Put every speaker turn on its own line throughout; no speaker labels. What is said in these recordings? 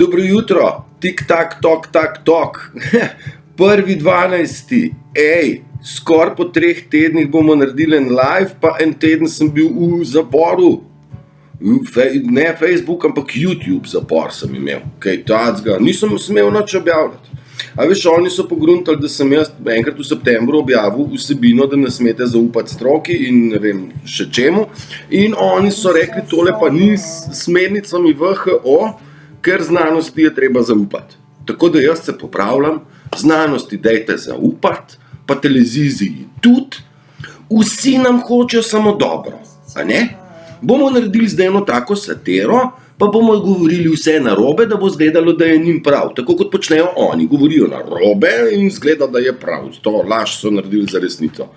Dobro jutro, tik tak, tok. 1.12. Skoraj po 3 tednih bomo naredili en live, pa en teden sem bil v zaporu. Ne Facebook, ampak YouTube zapor sem imel. Kaj tacga, nisem smel nič objavljati. A veš, oni so pogruntali, da sem jaz enkrat v septembru objavil vsebino, da ne smete zaupati stroki in ne vem še čemu. In oni so rekli, tole pa ni s smernicami WHO, ker znanosti je treba zaupati. Tako da jaz se popravljam, znanosti dajte zaupati, pa televiziji tudi. Vsi nam hočejo samo dobro, a ne? Bomo naredili zdaj eno tako satiro, pa bomo govorili vse narobe, da bo izgledalo, da je njim prav. Tako kot počnejo oni, govorijo narobe in izgleda, da je prav. To laž so naredili za resnico.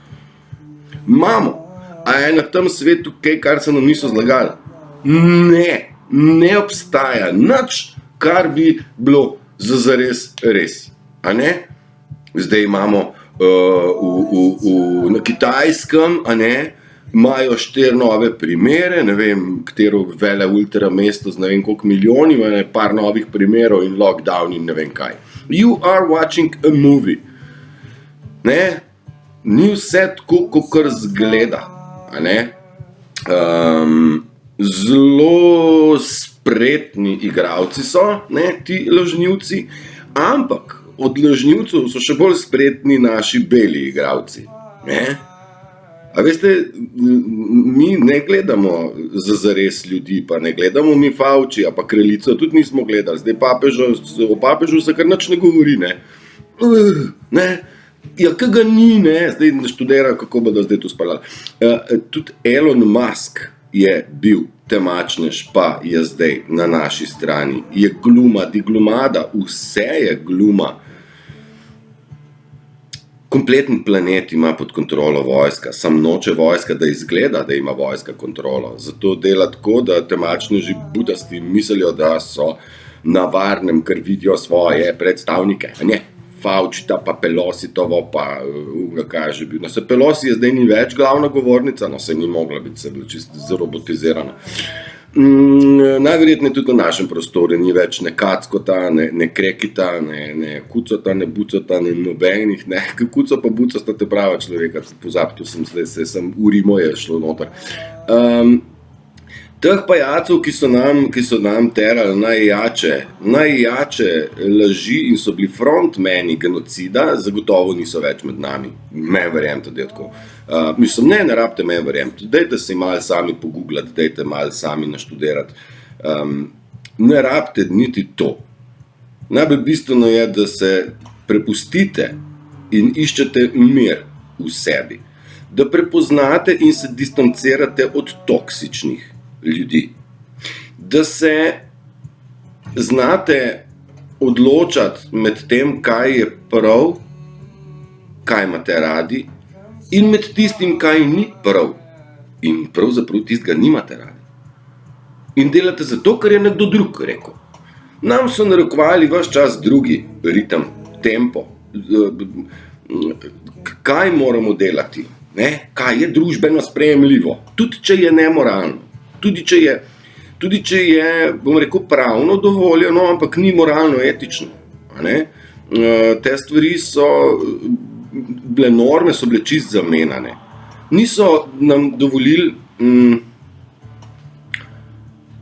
Imamo, a je na tem svetu kaj, kar se nam niso zlagali? Ne obstaja nič, kar bi bilo zares res. A ne? Zdaj imamo na Kitajskem, a ne, imajo 4 nove primere, ne vem, katero vele ultra mesto z ne vem koliko milijoni, ima par novih primerov in lockdown in ne vem kaj. You are watching a movie. Ne? Ni vse tako, kakor zgleda, a ne? Zelo spretni igralci so, ne, ti lažnivci, ampak od lažnivcev so še bolj spretni naši beli igralci, ne? A veste, mi ne gledamo zares ljudi, pa ne gledamo mi Faučija, pa kraljico tudi nismo gledali. Zdaj o papežu se kar nič ne govori, ne. Ja, kaj ga ni, ne, zdaj študirajo, kako bodo zdaj to spalali. Tudi Elon Musk je bil temačnež, pa je zdaj na naši strani. Je gluma, diglumada, vse je gluma. Kompleten planet ima pod kontrolo vojska, sam noče vojska, da izgleda, da ima vojska kontrolo. Zato dela tako, da temačneži budasti mislijo, da so na varnem, ker vidijo svoje predstavnike. Ne, Faučita, pa Pelositovo, pa kaj že bil. No, se Pelosi je zdaj ni več glavna govornica, no se ni mogla biti, se je bila čisto zarobotizirana. Najverjetneje tudi v našem prostoru ni več ne Kackota, ne Krekita, ne Kucota, ne Bucota, ne nobenih, ne, Kuco pa Buco sta te prava človeka, pozabil sem zdaj, sem urimo je šlo noter. Teh pajacov, ki so nam terali najjače laži in so bili frontmeni genocida, zagotovo niso več med nami. Meni verjemte, da je tako. Mislim, ne rabite meni verjemte, dajte si malo sami pogooglati, dajte malo sami naštudirati. Ne rabite niti to. Najbolj bistveno je, da se prepustite in iščete mir v sebi. Da prepoznate in se distancirate od toksičnih ljudi. Da se znate odločati med tem, kaj je prav, kaj imate radi, in med tistim, kaj ni prav. In pravzaprav tistega nimate radi. In delate zato, ker je nekdo drug rekel. Nam so narekovali ves čas drugi ritem, tempo. Kaj moramo delati? Ne? Kaj je družbeno sprejemljivo? Tudi če je nemoralno. Tudi če je, bom rekel, pravno dovoljeno, ampak ni moralno etično. Ne? Te stvari so bile norme, so bile čist zamenjane. Niso nam dovolili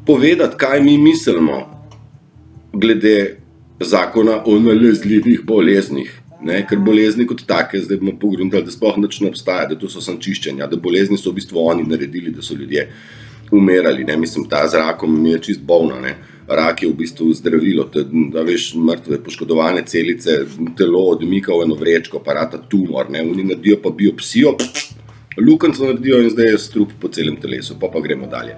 povedati, kaj mi mislimo glede zakona o nalezljivih boleznih. Ne? Ker bolezni kot take, zdaj bomo pogruntali, da sploh nič ne obstaja, da to so samo čiščenja, da bolezni so v bistvu oni naredili, da so ljudje umirali, ne, mislim, ta z rakom mi je čist bolna, ne, rak je v bistvu zdravilo, da veš, mrtve, poškodovane celice, telo odmika v eno vrečko, pa rata tumor, ne, oni naredijo pa biopsijo, lukenco naredijo in zdaj je strup po celem telesu, pa gremo dalje.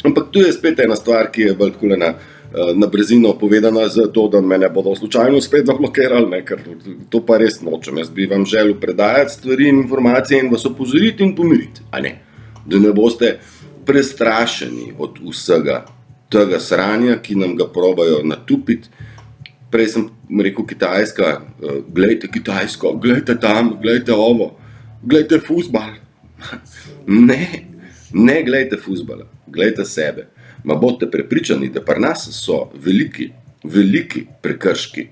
Ampak tu je spet ena stvar, ki je bolj takole na brzino povedana za to, da me ne bodo slučajno spet zablokirali, ne, ker to pa res nočem, jaz bi vam želel predajati stvari in informacije in vas opozoriti in pomiriti, a ne, da ne boste prestrašeni od vsega tega sranja, ki nam ga probajo natupiti. Prej sem rekel Kitajska, glejte Kitajsko, glejte tam, glejte ovo, glejte fuzbal. Ne glejte fuzbala, glejte sebe. Ma bodite prepričani, da pri nas so veliki veliki prekrški.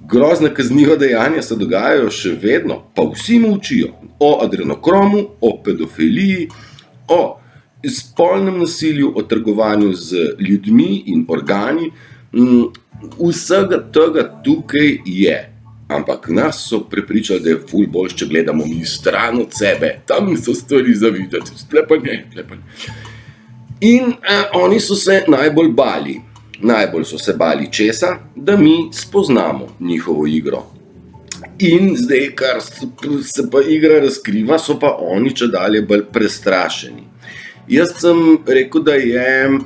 Grozna kazniva dejanja se dogajajo še vedno, pa vsi molčijo o adrenokromu, o pedofiliji, o spolnem nasilju, o trgovanju z ljudmi in organi. Vsega tega tukaj je. Ampak nas so prepričali, da je ful bolj, če gledamo mi stran od sebe. Tam so stvari za videti, tle pa ne. In oni so se najbolj bali. Najbolj so se bali česa? Da mi spoznamo njihovo igro. In zdaj, kar se pa igra razkriva, so pa oni čedalje bolj prestrašeni. Jaz sem rekel, da je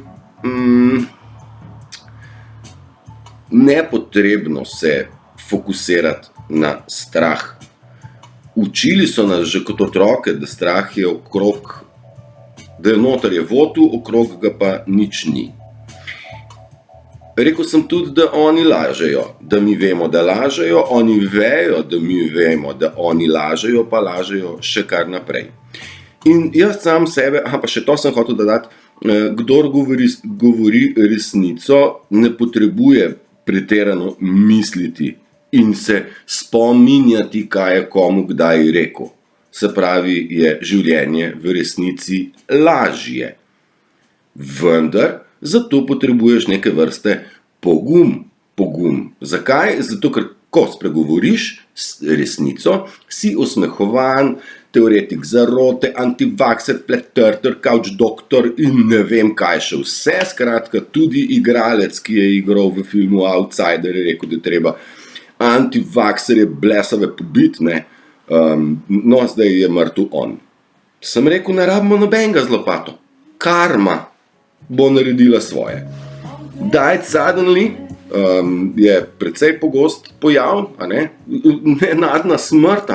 nepotrebno se fokusirati na strah. Učili so nas že kot otroke, da strah je okrog, da je noter je votu, okrog ga pa nič ni. Rekel sem tudi, da oni lažejo, da mi vemo, da lažejo, oni vejo, da mi vemo, da oni lažejo, pa lažejo še kar naprej. In jaz sam sebe, pa še to sem hotel dodati, kdor govori resnico, ne potrebuje pretirano misliti in se spominjati, kaj je komu kdaj rekel. Se pravi, je življenje v resnici lažje. Vendar zato potrebuješ neke vrste pogum. Zakaj? Zato, ker ko spregovoriš resnico, si osmehovan, teoretik zarote, antivakser, flat-earther, couch doktor in ne vem kaj še vse. Skratka, tudi igralec, ki je igral v filmu Outsider, je rekel, da je treba antivakserje blesave pobiti, ne. No, zdaj je mrtev on. Sem rekel, ne rabimo nobenega z lopato. Karma bo naredila svoje. Died suddenly je precej pogost pojav, nenadna smrt,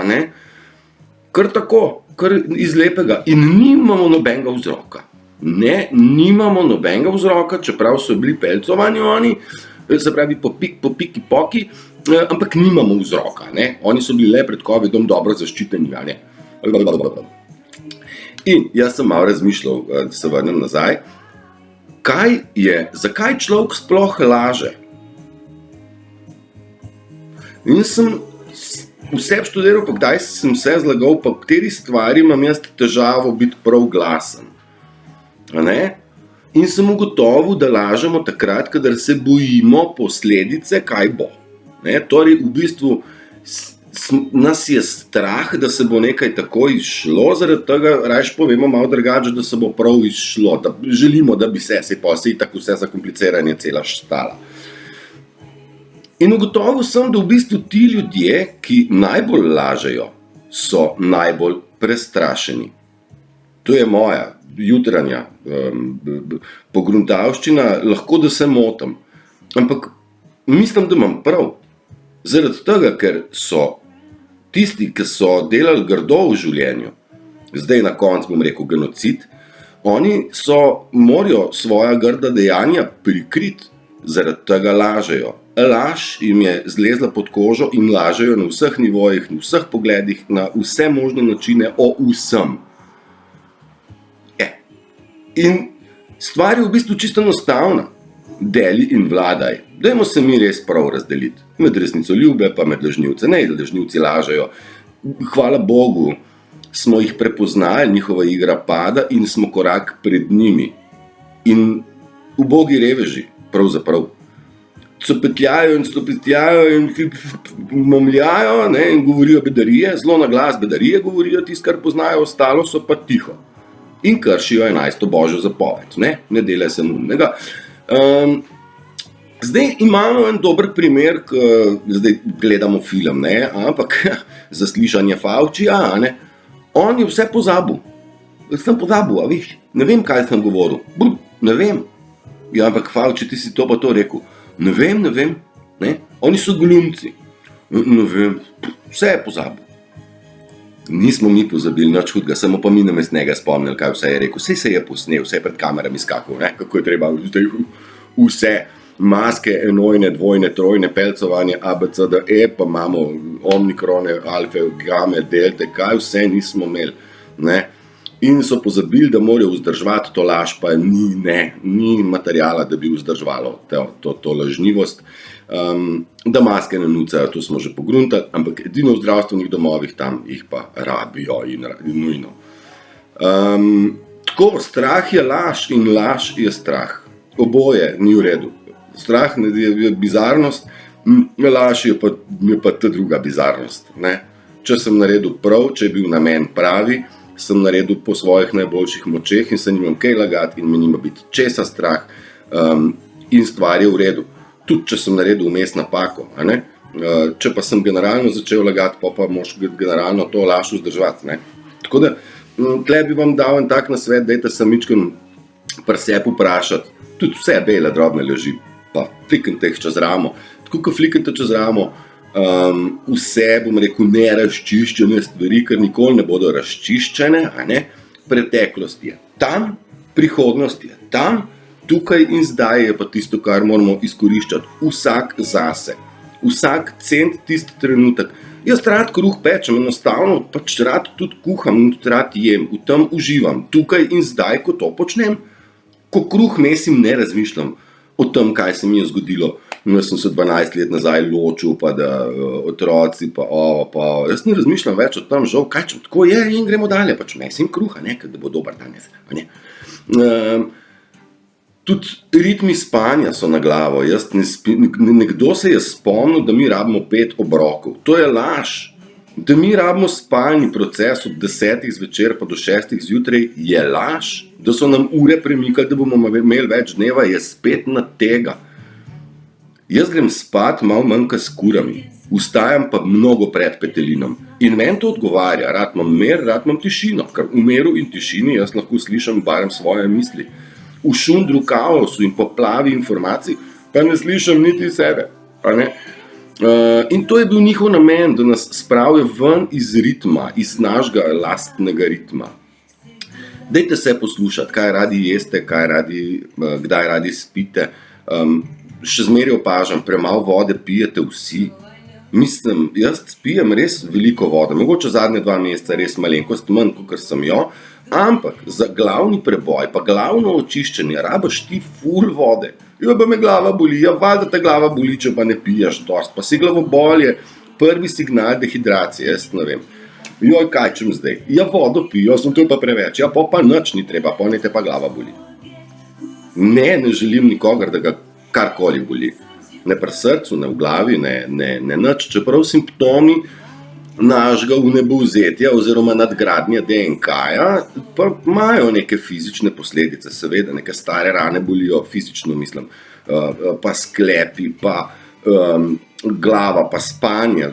kar tako, kar iz lepega. In nimamo nobenega vzroka. Ne, nimamo nobenega vzroka, čeprav so bili pelcovani oni, se pravi po piki poki, ampak nimamo vzroka. Oni so bili le pred covidom dobro zaščiteni. In jaz sem malo razmišljal, da se vrnem nazaj, zakaj človek sploh laže? In sem vse študiral, pa kdaj sem se zlagal, pa v kateri stvari imam jaz težavo biti prav glasen. In sem ugotovil, da lažemo takrat, kadar se bojimo posledice, kaj bo. Torej, v bistvu nas je strah, da se bo nekaj tako izšlo, zaradi tega rajš povemo malo drugače, da se bo prav izšlo, da želimo, da bi se tako vse zakompliciranje cela štala. In ugotovil sem, da v bistvu ti ljudje, ki najbolj lažejo, so najbolj prestrašeni. To je moja jutranja pogruntavščina, lahko da se motim, ampak mislim, da imam prav. Zaradi tega, ker so tisti, ki so delali grdo v življenju, zdaj na koncu bom rekel genocid, oni morajo svoja grda dejanja prikriti, zaradi tega lažejo. Laž jim je zlezla pod kožo in lažejo na vseh nivojih, na vseh pogledih, na vse možne načine o vsem. In stvar je v bistvu čisto enostavna. Deli in vladaj. Dajmo se mi res prav razdeliti. Med resnicoljube pa med lažnivce. Ne, lažnivci lažejo. Hvala Bogu, smo jih prepoznali, njihova igra pada in smo korak pred njimi. In ubogi reveži, pravzaprav, copetljajo in stopetljajo in momljajo in govorijo bedarije, zelo na glas bedarije govorijo, tisto, kar poznajo, ostalo so pa tiho. In kršijo 11. božjo zapoved. Ne dela se numnega. Zdaj imamo en dober primer, zdaj gledamo film, ampak zaslišanje Faucija, on je vse pozabil. Sem pozabil, a veš, ne vem, kaj sem govoril. Ne vem. Ja, ampak Fauci, ti si to pa to rekel. Ne vem. Oni so glumci. Ne vem, vse je pozabil. Nismo mi pozabili nič hudega, samo pa mi nam iz njega spomnili, kaj vse je rekel. Vse se je posnel, vse je pred kamerami skakal, kako je treba vse maske, enojne, dvojne, trojne, pelcovanje, ABCDE, pa imamo omnikrone, alfe, game, delte, kaj vse nismo imeli. in so pozabili, da morajo vzdrževati to laž, pa ni materijala, da bi vzdrževalo to lažnivost. Da maske ne nucajo, to smo že pogruntali, ampak edino v zdravstvenih domovih tam jih pa rabijo in nujno. Tako, strah je laž in laž je strah. Oboje ni v redu. Strah je bizarnost, laž je pa ta druga bizarnost. Ne? Če sem naredil prav, če je bil namen pravi, sem naredil po svojih najboljših močeh in se nimam kaj lagati in me nima biti česa strah in stvar je v redu. Tudi če sem naredil vmes napako. Če pa sem generalno začel lagati, pa moš generalno to laž vzdrževati. Ne? Tako da, tle bi vam dal en tak nasvet, dajte se mičkeno pri sebi vprašati, tudi vse bele drobne laži, pa fliknite jih čez ramo. Tako, ko fliknite čez ramo, vse, bom rekel, nerazčiščene stvari, ker nikoli ne bodo razčiščene, preteklost je tam, prihodnost je tam, tukaj in zdaj je pa tisto, kar moramo izkoriščati vsak zase, vsak cent tisti trenutek. Jaz rad kruh pečem, enostavno pač rad tudi kuham in tudi rad jem, v tem uživam, tukaj in zdaj, ko to počnem. Ko kruh mesim, ne razmišljam o tem, kaj se mi je zgodilo. Jaz sem se 12 let nazaj ločil, pa da otroci, pa jaz ne razmišljam več o tem, žal, kaj če tako je in gremo dalje, pač mesim kruha, da bo dober danes. Tudi ritmi spanja so na glavo. Nekdo se je spomnil, da mi rabimo 5 obrokov. To je laž. Da mi rabimo spalni proces od 10 zvečer pa do 6 zjutraj je laž. Da so nam ure premikali, da bomo imeli več dneva, je spet na tega. Jaz grem spat malo manj s kurami, vstajam pa mnogo pred petelinom. In meni to odgovarja, rad imam mir, rad imam tišino, ker v miru in tišini jaz lahko slišam barem svoje misli. V šundru kaosu in poplavi informacij pa ne slišam niti sebe. In to je bil njihov namen, da nas spravijo ven iz ritma, iz našega lastnega ritma. Dajte se poslušati, kaj radi jeste, kdaj radi spite. Še zmeraj opažam, premalo vode pijete vsi. Mislim, jaz pijem res veliko vode, mogoče zadnje 2 meseca res malenkost manj, kakor sem jo, ampak za glavni preboj, pa glavno očiščenje, rabaš ti ful vode. Pa me glava boli, valjda te glava boli, če pa ne piješ dost, pa si glavobol je prvi signal dehidracije, jaz ne vem. Kaj čem zdaj? Vodo pijo, sem to pa preveč, pa nič ni treba, ne te pa glava boli. Ne želim nikogar, da ga karkoli boli. Ne pri srcu, ne v glavi, ne nič, čeprav simptomi našega vnebovzetja oziroma nadgradnje DNK-ja pa imajo neke fizične posledice, seveda, neke stare rane bolijo, fizično mislim, pa sklepi, pa glava, pa spanje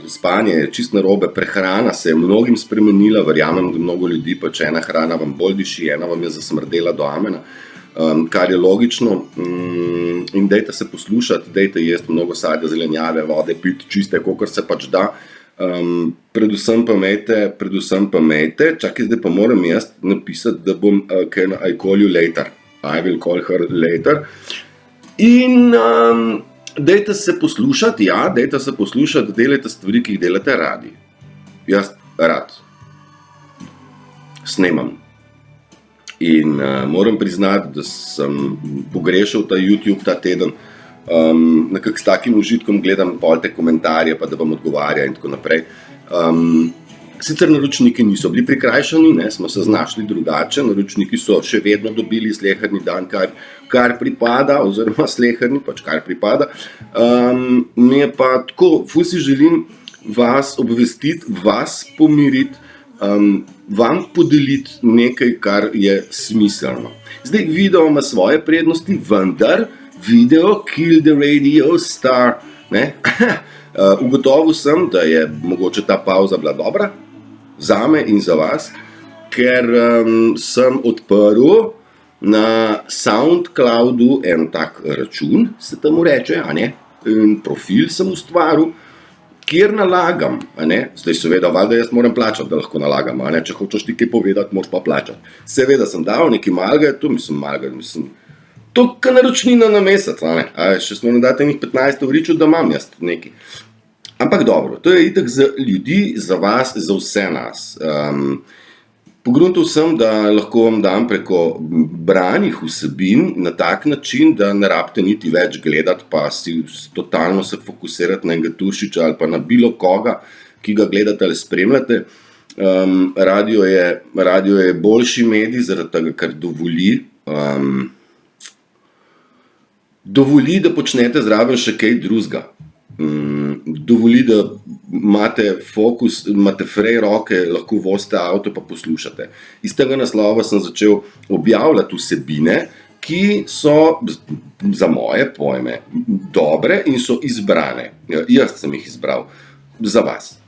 je čist narobe, prehrana se je mnogim spremenila, verjamem, da mnogo ljudi, pa če ena hrana vam bolj diši, ena vam je zasmrdela do amena, kar je logično, in dajte se poslušati, dajte jesti mnogo sadja, zelenjave, vode, piti čiste, kakor se pač da, predvsem pa imejte, čakaj, zdaj pa moram jaz napisati, da bom can I call you later, I will call her later, in dajte se poslušati, delajte stvari, ki jih delate radi. Jaz rad snemam. In moram priznati, da sem pogrešal ta YouTube ta teden, nekako s takim užitkom gledam pol te komentarje, pa da vam odgovarja in tako naprej. Sicer naročniki niso bili prikrajšani, smo se znašli drugače, naročniki so še vedno dobili sleherni dan, kar pripada, oziroma sleherni, pač kar pripada. Mi je pa tako, ful si želim vas obvestiti, vas pomiriti, vam podeliti nekaj, kar je smiselno. Zdaj, video ima svoje prednosti, vendar video kill the radio star. Ugotovil sem, da je mogoče ta pauza bila dobra, zame in za vas, ker sem odprl na SoundCloudu en tak račun, se temu reče, in profil sem ustvaril, kjer nalagam, zdaj seveda, valjda jaz moram plačati, da lahko nalagam, če hočeš ti kaj povedati, moraš pa plačati. Seveda sem dal neki malga, to ka naročnina na mesec, še smo ne date njih 15 vriču, da imam jaz neki. Ampak dobro, to je itak za ljudi, za vas, za vse nas. Pogruntal sem, da lahko vam dam preko branih vsebin na tak način, da ne rabite niti več gledati, pa si totalno se fokusirati na enega Turšiča ali pa na bilo koga, ki ga gledate ali spremljate. Radio je boljši medij, zaradi tega, ker dovoli, da počnete zraven še kaj drugega. Dovoli, da imate fokus, imate frej roke, lahko vozite avto pa poslušate. Iz tega naslova sem začel objavljati vsebine, ki so za moje pojme dobre in so izbrane. Jaz sem jih izbral za vas.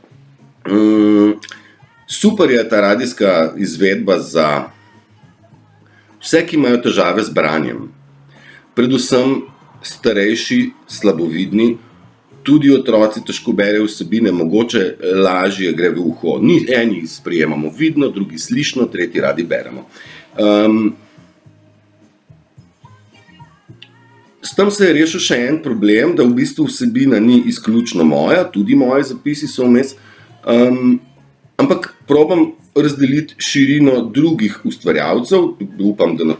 Super je ta radijska izvedba za vse, ki imajo težave z branjem. Predvsem starejši, slabovidni, tudi otroci težko berejo vsebine, mogoče lažje gre v uho. Eni sprejemamo vidno, drugi slišno, tretji radi beremo. S tem se je rešil še en problem, da v bistvu vsebina ni izključno moja, tudi moji zapisi so vmes, ampak probam razdeliti širino drugih ustvarjalcev. Upam, da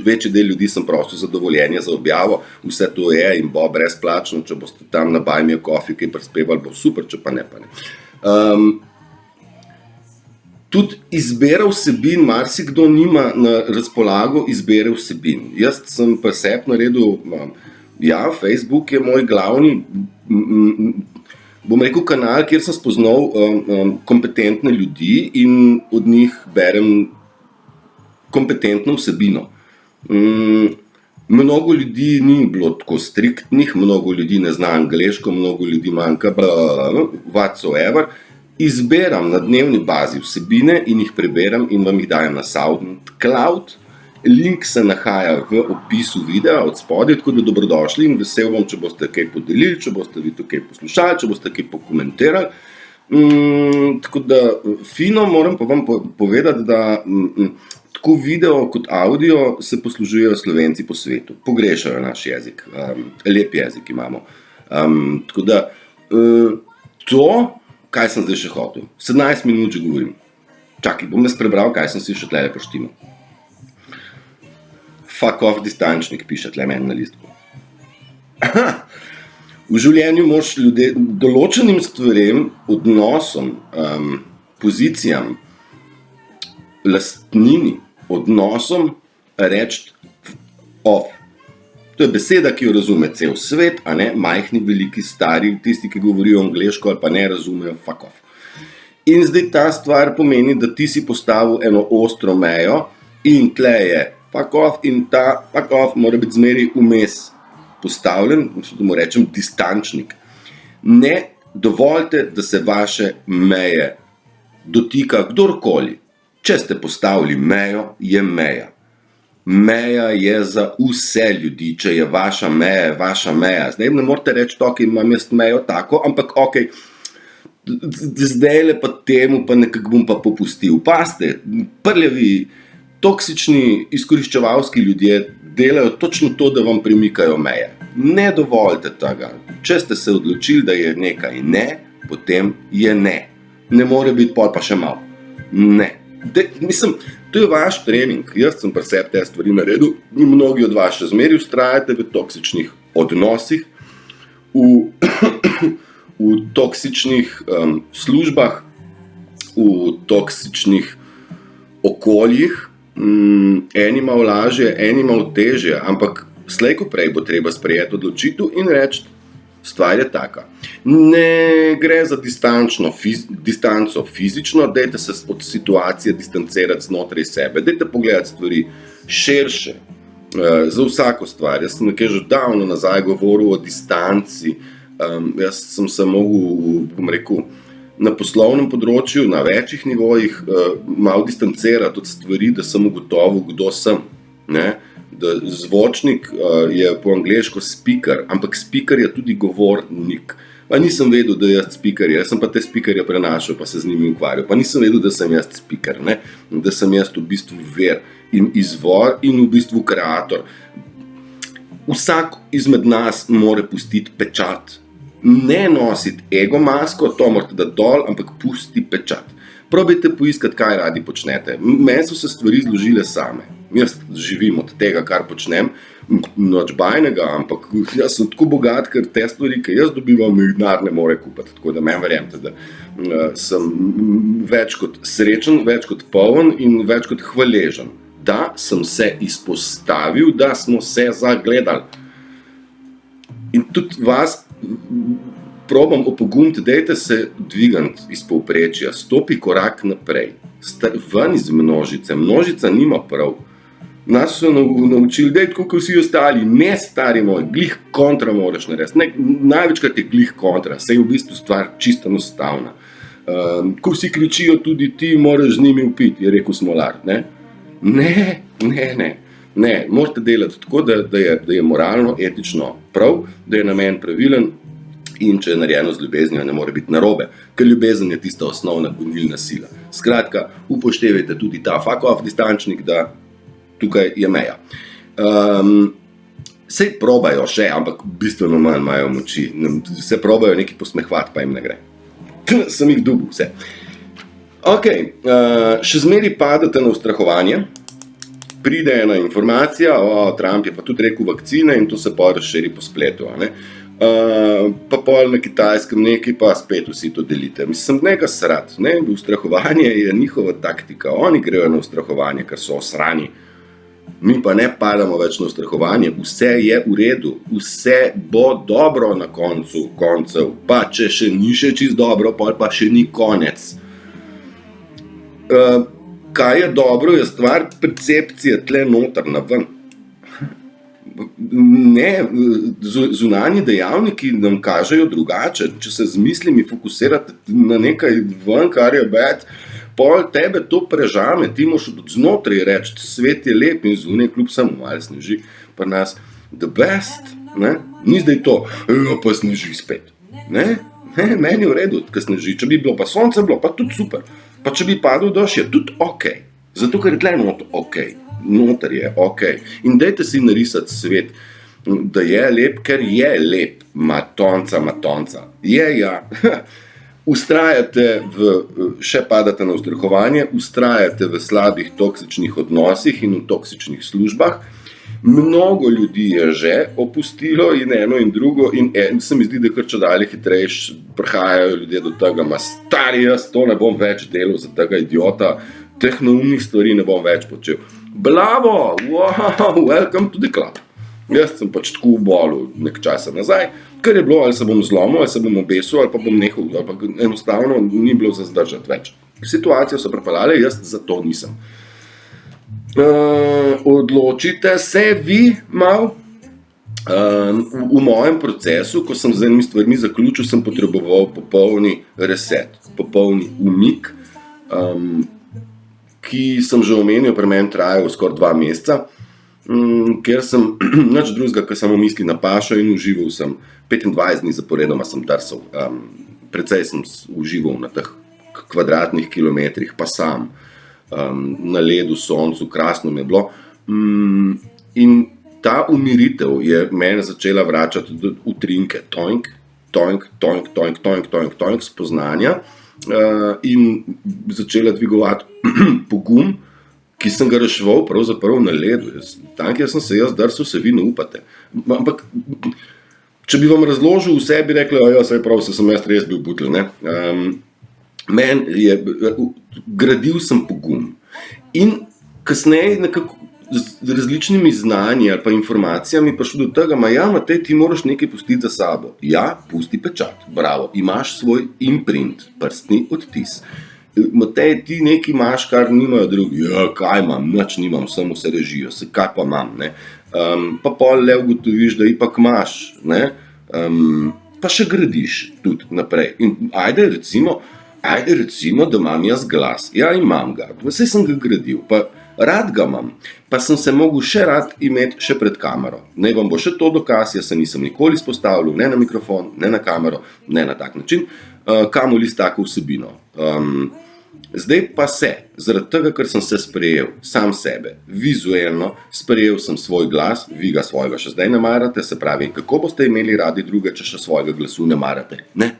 večji del ljudi sem prosil za dovoljenje za objavo. Vse to je in bo brezplačno, če boste tam na Buy Me a Coffee kaj prispevali, bo super, če pa ne, pa ne. Tudi izbira vsebin, marsikdo nima na razpolago izbere vsebin. Jaz sem pri sebi naredil, Facebook je moj glavni, bom rekel, kanal, kjer sem spoznal kompetentne ljudi in od njih berem kompetentno vsebino. Mnogo ljudi ni bilo tako striktnih, mnogo ljudi ne zna angleško, mnogo ljudi manjka whatsoever. Izberam na dnevni bazi vsebine in jih preberem in vam jih dajem na SoundCloud. Link se nahaja v opisu videa od spodaj, tako da dobrodošli in vesel bom, če boste kaj podelili, če boste vi to kaj poslušali, če boste kaj pokomentirali. Tako da fino moram pa vam povedati, da tako video kot audio se poslužujejo Slovenci po svetu. Pogrešajo naš jezik, lep jezik imamo. Tako da to, kaj sem zdaj še hotel? 17 minut že govorim. Čakaj, bom jaz prebral, kaj sem si še tlele poštimal. Fuck off distančnik, piše tle meni na listku. V življenju moraš določenim stvarem, odnosom, pozicijam, lastnini, odnosom reči off. To je beseda, ki jo razume cel svet, a ne, majhni, veliki, stari, tisti, ki govorijo angleško ali pa ne razumejo, fuck off. In zdaj ta stvar pomeni, da ti si postavil eno ostro mejo in tle je fuck off in ta fuck off mora biti zmeri vmes postavljen, da mu rečem distančnik. Ne dovolite, da se vaše meje dotika kdorkoli. Če ste postavili mejo, je meja. Meja je za vse ljudi, če je vaša meja, je vaša meja. Zdaj ne morate reči, ok, imam jaz mejo tako, ampak ok, zdajle pa temu pa nekako bom pa popustil. Pazite, prljavi, toksični, izkoriščevalski ljudje delajo točno to, da vam premikajo meje. Ne dovolite tega. Če ste se odločili, da je nekaj ne, potem je ne. Ne more biti pol pa še malo. Ne. Mislim, to je vaš trening. Jaz sem pri sebi te stvari naredil in mnogi od vas še zmeri vztrajate v toksičnih odnosih, v toksičnih službah, v toksičnih okoljih. Eni malo lažje, eni malo težje, ampak slej ko prej bo treba sprejeti odločitev in reči, stvar je taka. Ne gre za distanco fizično, dajte se od situacije distancirati znotraj sebe, dajte pogledati stvari širše, za vsako stvar. Jaz sem nekaj že davno nazaj govoril o distanci, jaz sem se mogel, bom rekel, na poslovnem področju, na večjih nivojih, malo distancirati od stvari, da sem ugotovil, kdo sem. Ne? Da zvočnik je po angleško speaker, ampak speaker je tudi govornik. Pa nisem vedel, da jaz speaker, jaz sem pa te speakerje prenašal, pa se z njimi ukvarjal. Pa nisem vedel, da sem jaz speaker, ne? Da sem jaz v bistvu vir in izvor in v bistvu kreator. Vsak izmed nas mora pustiti pečat. Ne nositi ego masko, to morate dati dol, ampak pusti pečat. Probajte poiskati, kaj radi počnete. Meni so se stvari zložile same. Jaz živim od tega, kar počnem, noč bajnega, ampak jaz sem tako bogat, ker te stvari, ki jaz dobivam, mi denar ne more kupiti. Tako da meni verjemite, da sem več kot srečen, več kot poln in več kot hvaležen. Da sem se izpostavil, da smo se zagledali. In tudi vas probam opogumiti, dajte se dvigant iz povprečja, stopi korak naprej, ven iz množice, množica nima prav. Nas so naučili, daj tako kot vsi ostali, ne stari moj, glih kontra moraš narediti, največkrat je glih kontra, saj je v bistvu stvar čisto enostavna. Ko vsi kričijo, tudi ti moraš z njimi upiti, je rekel Smolar, ne? Ne, morate delati tako, da je moralno, etično prav, da je namen pravilen in če je narejeno z ljubeznijo, ne more biti narobe, ker ljubezen je tista osnovna gonilna sila. Skratka, upoštevajte tudi ta fuck off distančnik, da tukaj je meja. Sej probajo še, ampak bistveno manj imajo moči. Se probajo neki posmehvati, pa jim ne gre. Sem jih dobil vse. Ok, še zmeri padate na ustrahovanje. Pride ena informacija, Trump je pa tudi rekel vakcine in to se pa razširi po spletu. Pa pol na Kitajskem nekaj, pa spet vsi to delite. Mislim, nekaj srat. Ustrahovanje je njihova taktika. Oni grejo na ustrahovanje, ker so osrani. Mi pa ne padamo več na ustrahovanje. Vse je v redu. Vse bo dobro na koncu koncev. Pa če še ni še čisto dobro, pol pa še ni konec. Kaj je dobro, je stvar percepcije tle noter na ven. Ne, zunanji dejavniki nam kažejo drugače. Če se z mislimi fokusirate na nekaj ven, kar je bad, pol tebe to prežame, ti moš od znotraj reči, svet je lep in zunaj kljub samo malo sneži pri nas. The best, ne? Ni zdaj to, pa sneži spet. Ne, meni je v redu, ko sneži. Če bi bilo pa sonce, bilo pa tudi super. Pa če bi padel doš, je tudi ok. Zato, ker je tle noter ok. Noter je ok. In dajte si narisati svet, da je lep, ker je lep. Matonca. Je, ja. Ustrajate še padate na ustrahovanje, ustrajate v slabih toksičnih odnosih in v toksičnih službah. Mnogo ljudi je že opustilo in eno in drugo in se mi zdi, da kar čedalje hitreje prihajajo ljudje do tega, stari, jaz to ne bom več delal za tega idiota, teh neumnih stvari ne bom več počel. Bravo, wow, welcome to the club. Jaz sem pač tako bolel nekaj časa nazaj, ker je bilo, ali se bom zlomil, ali se bom obesil, ali pa bom nehal, ali pa enostavno ni bilo za zdržati več. Situacijo so prepeljale, jaz za to nisem. Odločite se vi malo. V mojem procesu, ko sem z enimi stvarmi zaključil, sem potreboval popolni reset, popolni umik, ki sem že omenil, pri meni trajal skoraj 2 meseca, ker sem nič drugega, ker sem v misli na pašo in užival sem 25 dni zaporedoma sem drsal. Precej sem užival na teh kvadratnih kilometrih, pa sam. Na ledu, soncu, krasno mi je bilo. In ta umiritev je mene začela vračati v utrinke, toink, spoznanja in začela dvigovati pogum, ki sem ga reševal pravzaprav na ledu. Tam, kjer sem se jaz drsal, se vi ne upate. Ampak, če bi vam razložil vse, bi rekli, saj prav, se sem jaz res bil butelj, ne? Gradil sem pogum in kasneje nekako z različnimi znanji ali pa informacijami prišel do tega, Matej, ti moraš nekaj pustiti za sabo. Ja, pusti pečat, bravo, imaš svoj imprint, prstni odtis. Matej, ti nekaj imaš, kar nimajo drugi. Ja, kaj imam, nič nimam, samo se režijo, kaj pa imam, ne? Pa pol le ugotoviš, da ipak imaš, ne? Pa še gradiš tudi naprej. In ajde recimo, da imam jaz glas. Ja, imam ga. Vse sem ga gradil, pa rad ga imam. Pa sem se mogel še rad imeti še pred kamero. Naj vam bo še to dokaz, jaz se nisem nikoli izpostavljal, ne na mikrofon, ne na kamero, ne na tak način, kamoli s tako vsebino. Zdaj pa zaradi tega, ker sem se sprejel sam sebe, vizualno, sprejel sem svoj glas, vi ga svojega še zdaj ne marate, se pravi, kako boste imeli radi druge, če še svojega glasu ne marate? Ne.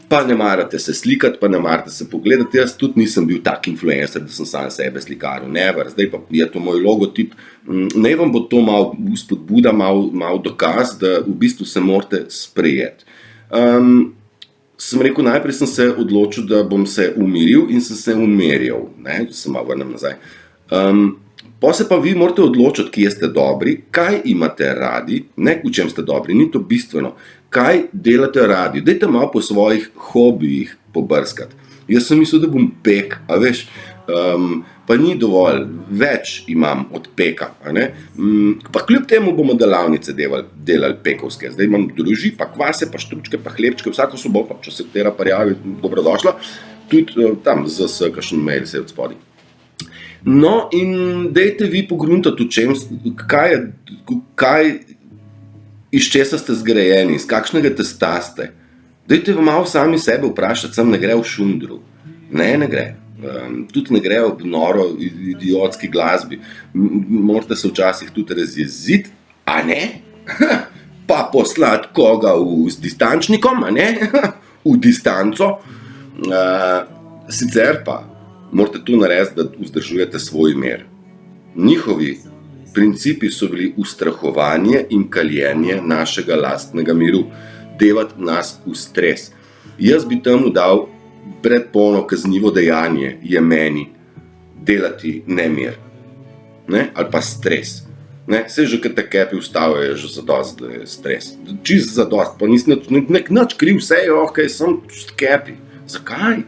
pa ne marate se slikati, pa ne marate se pogledati. Jaz tudi nisem bil tak influencer, da sem sam sebe slikaril, never. Zdaj pa je to moj logotip. Naj vam bo to malo spodbuda, malo dokaz, da v bistvu se morate sprejeti. Sem rekel, najprej sem se odločil, da bom se umiril in sem se umerjal, ne, se malo vrnem nazaj. Pa se pa vi morate odločiti, kje ste dobri, kaj imate radi, ne v čem ste dobri, ni to bistveno, kaj delate radi. Dajte malo po svojih hobijih pobrskati. Jaz sem mislil, da bom pek, a veš, pa ni dovolj, več imam od peka, a ne. Pa kljub temu bomo delavnice delali pekovske. Zdaj imam droži, pa kvase, pa štručke, pa hlebčke, vsako soboto, če se katera parjavi, dobrodošla, tudi tam z kakšen mail se je od spodaj. No, in dajte vi pogruntati, iz česa ste zgrajeni, iz kakšnega testa ste. Dajte malo sami sebe vprašati, sem ne gre v šundru. Ne gre. Tudi ne gre v noro idiotski glasbi. Morate se včasih tudi razjeziti, a ne? Pa poslati koga z distančnikom, a ne? V distanco. Sicer pa morate to narediti, da vzdržujete svoj mir. Njihovi principi so bili ustrahovanje in kaljenje našega lastnega miru. Devati nas v stres. Jaz bi temu dal predpolno kaznivo dejanje, je meni delati nemir. Ne? Ali pa stres. Ne? Saj že, kad te kepi ustavijo, je že zadost, da je stres. Čist zadost, pa nisem nič kriv, vse je okej, sem kepi. Zakaj?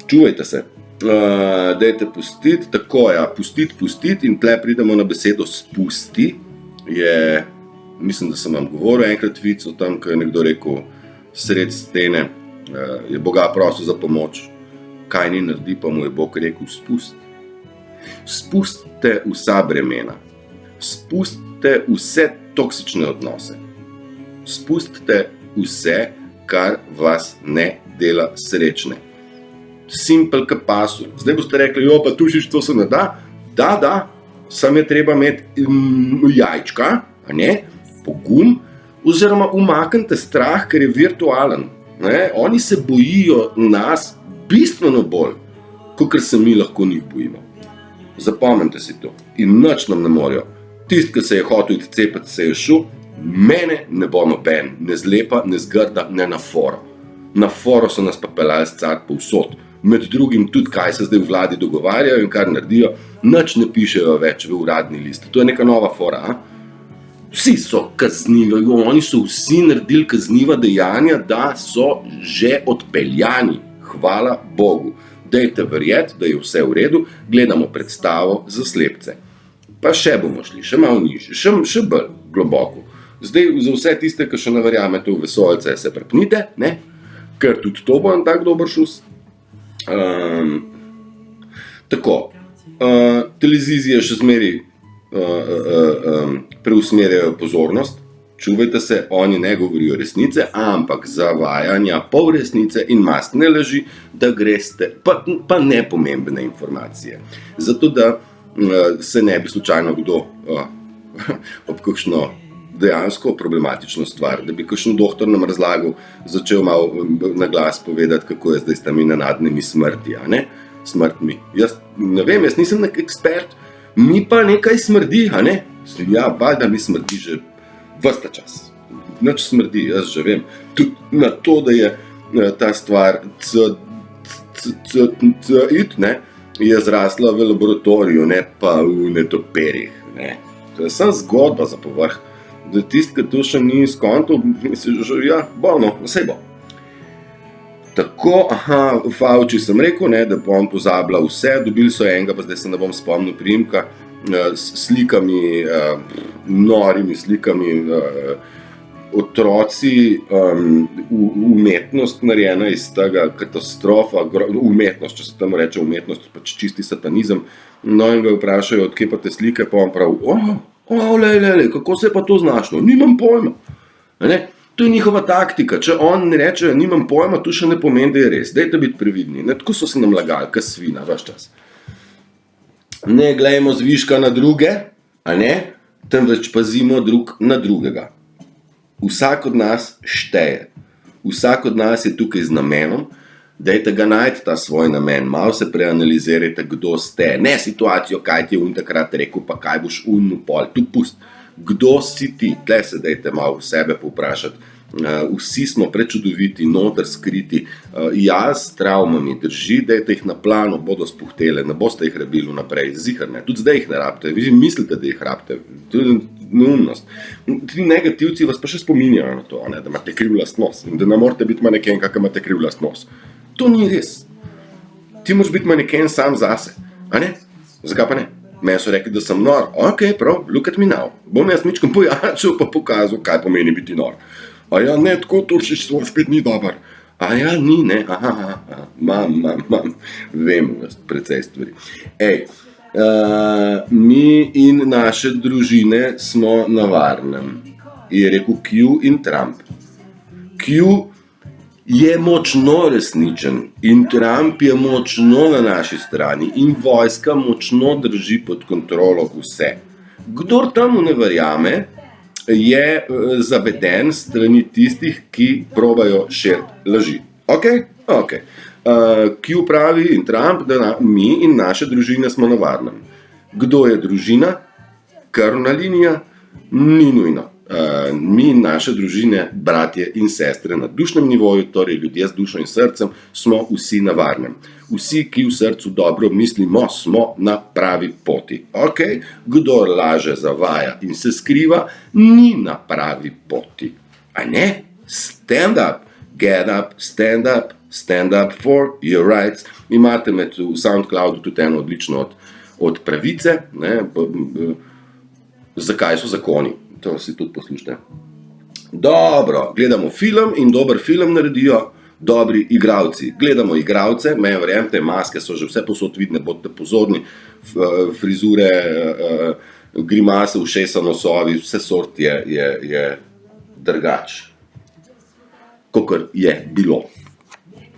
Čuvajte se. Dajte pustiti, tako ja, pustiti in tle pridemo na besedo spusti. Mislim, da sem vam govoril enkrat vic o tem, ko je nekdo rekel sred stene, je Boga prosil za pomoč, kaj ni naredi, pa mu je Bog rekel spusti. Spustite vsa bremena, spustite vse toksične odnose, spustite vse, kar vas ne dela srečne. Simple ka pasu. Zdaj boste rekli, pa tušiš, to se ne da. Da, sam je treba imeti jajčka, a ne, pogum, oziroma umaknite strah, ker je virtualen. Ne? Oni se bojijo nas bistveno bolj, kakor se mi lahko njih bojimo. Zapomnite si to. In nič nam ne morejo. Tisti, ki se je hotel cepati, se je šel, mene ne bo noben, ne zlepa, ne zgrda, ne na foro. Na foro so nas pa peljali car povsod. Med drugim tudi, kaj se zdaj v vladi dogovarjajo in kar naredijo, nič ne pišejo več v uradni list. To je neka nova fora, a? Vsi so kaznivi, oni so vsi naredili kazniva dejanja, da so že odpeljani. Hvala Bogu. Dajte verjeti, da je vse v redu, gledamo predstavo za slepce. Pa še bomo šli, še malo nižje, še bolj globoko. Zdaj za vse tiste, ki še ne verjamete v vesoljce, se prepnite, ne? Ker tudi to bo en tak dober šus. Tako, televizije še zmeri preusmerjajo pozornost, čuvajte se, oni ne govorijo resnice, ampak zavajanja, pol resnice in mastne laži, da greste, pa nepomembne informacije. Zato, da se ne bi slučajno kdo ob kakšno dejansko problematično stvar, da bi kakšen doktor nam razlagal, začel malo na glas povedati, kako je zdaj s temi nenadnimi smrti, a ne? Smrtmi. Jaz ne vem, jaz nisem nek ekspert, mi pa nekaj smrdi, a ne? Ja, valjda mi smrdi že ves ta čas. Nič smrdi, jaz že vem. Tudi na to, da je ta stvar je zrasla v laboratoriju, ne pa v netoperjih, ne? To je samo zgodba za povrh. Da tisti, ki to še ni skontal, misli, že ja, vse bo. Tako, Fauci sem rekel, ne, da bom pozabila vse, dobili so enega, pa zdaj se ne bom spomnil priimka, s slikami, norimi slikami, otroci, umetnost narejena iz tega katastrofa, umetnost, če se temu reče umetnost, pač čisti satanizem, no in ga vprašajo, odkje pa te slike, pa on pravi, kako se je pa to znašlo? Nimam pojma. Ne? To je njihova taktika. Če on ne reče, nimam pojma, to še ne pomeni, da je res. Dajte biti previdni. Ne? Tako so se nam lagali, kot svina, ves čas. Ne glejmo zviška na druge, a ne? Temveč pazimo drug na drugega. Vsak od nas šteje. vsak od nas je tukaj z namenom, dajte ga najti ta svoj namen, malo se preanalizirajte, kdo ste, ne situacijo, kaj ti je takrat rekel, pa kaj boš pol, tu pust, kdo si ti, tle se dajte malo sebe povprašati. Vsi smo prečudoviti, noter skriti, jaz s travmami drži, dajte jih na plano, bodo spuhtele, ne boste jih rabili naprej, zihar ne, tudi zdaj jih ne rabite, vi mislite, da jih rabite, to je neumnost. Ti negativci vas pa še spominjajo na to, da imate krivlast nos in da ne morate biti maneken, kak imate krivlast nos. To ni res. Ti moraš biti maneken sam zase, a ne? Zakaj pa ne? Meni so rekli, da sem nor, ok, prav, look at me now, bom jaz mičkom pojačal pa pokazal, kaj pomeni biti nor. A ja, ne, tako to še spet ni dober. A ja, ni, ne, mam, vem, precej stvari. Mi in naše družine smo na varnem, je rekel Q in Trump. Q je močno resničen in Trump je močno na naši strani in vojska močno drži pod kontrolo vse. Kdor temu ne verjame, je zaveden strani tistih, ki probajo širiti laži. Ok. Q pravi in Trump, da mi in naše družine smo na varnem. Kdo je družina? Krvna linija? Ni nujno. Mi in naše družine, bratje in sestre na dušnem nivoju, torej ljudje z dušo in srcem, smo vsi na varnem. Vsi, ki v srcu dobro mislimo, smo na pravi poti. Ok, kdor laže, zavaja in se skriva, ni na pravi poti. A ne? Stand up, get up, stand up for your rights. Imate med v SoundCloudu tudi eno odlično od pravice, ne? Zakaj so zakoni? To si tudi poslušajte. Dobro, gledamo film in dober film naredijo dobri igralci. Gledamo igralce, verjemite, maske so že vse posod vidne, bodite pozorni, frizure, grimase, ušesa, nosovi, vse sort je drugač, kakor je bilo.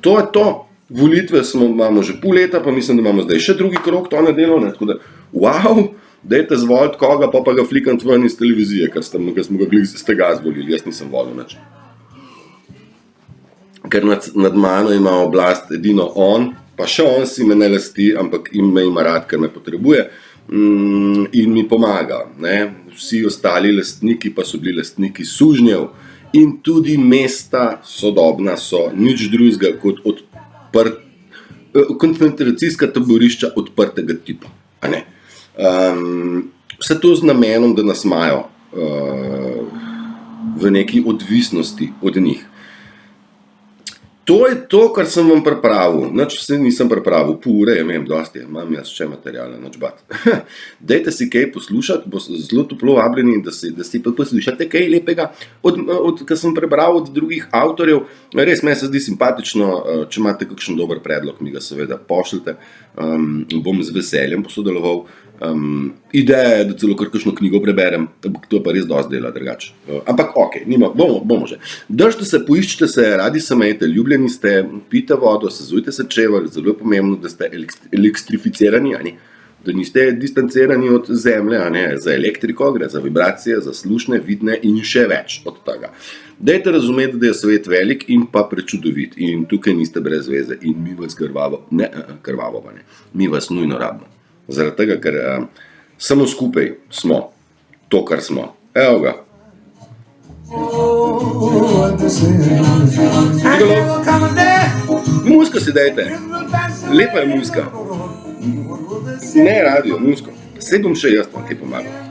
To je to. Volitve imamo že pol leta, pa mislim, da imamo zdaj še drugi krog to nedeljo, ne? Tako da, wow, dajte zvoliti koga, pa ga flikant ven iz televizije, ker smo ga z tega zvolili, jaz nisem volil nič. Ker nad mano ima oblast edino on, pa še on si me ne lasti, ampak me ima rad, ker me potrebuje in mi pomaga. Ne? Vsi ostali lastniki pa so bili lastniki sužnjev in tudi mesta sodobna so nič drugega kot koncentracijska taborišča odprtega tipa. A ne? Vse to z namenom, da nas imajo v neki odvisnosti od njih. To je to, kar sem vam pripravil. Nič se nisem pripravil, pol ure imam dosti, imam jaz še materijale, nič bat. Dajte si kaj poslušati, bo zelo toplo vabljeni, da si poslušate kaj lepega, kar sem prebral od drugih avtorjev. Res, meni se zdi simpatično, če imate kakšen dober predlog, mi ga seveda pošljite, bom z veseljem posodeloval. Ideja je, da celo kakšno knjigo preberem, to pa res dosti dela drugače. Ampak ok, bomo že. Držite se, poiščite se, radi se imejte, ljubljeni ste, pijte vodo, sezujte se čevelj, zelo je pomembno, da ste elektrificirani, da niste distancirani od zemlje, za elektriko, gre za vibracije, za slušne, vidne in še več od tega. Dajte razumeti, da je svet velik in pa prečudovit in tukaj niste brez veze in mi vas krvavo, mi vas nujno rabimo. Zaradi tega, ker samo skupaj smo to, kar smo. Evo ga. Muska si dajte. Lepa je muska. Ne radio, musko. Sej bom še jaz vam kaj pomagal.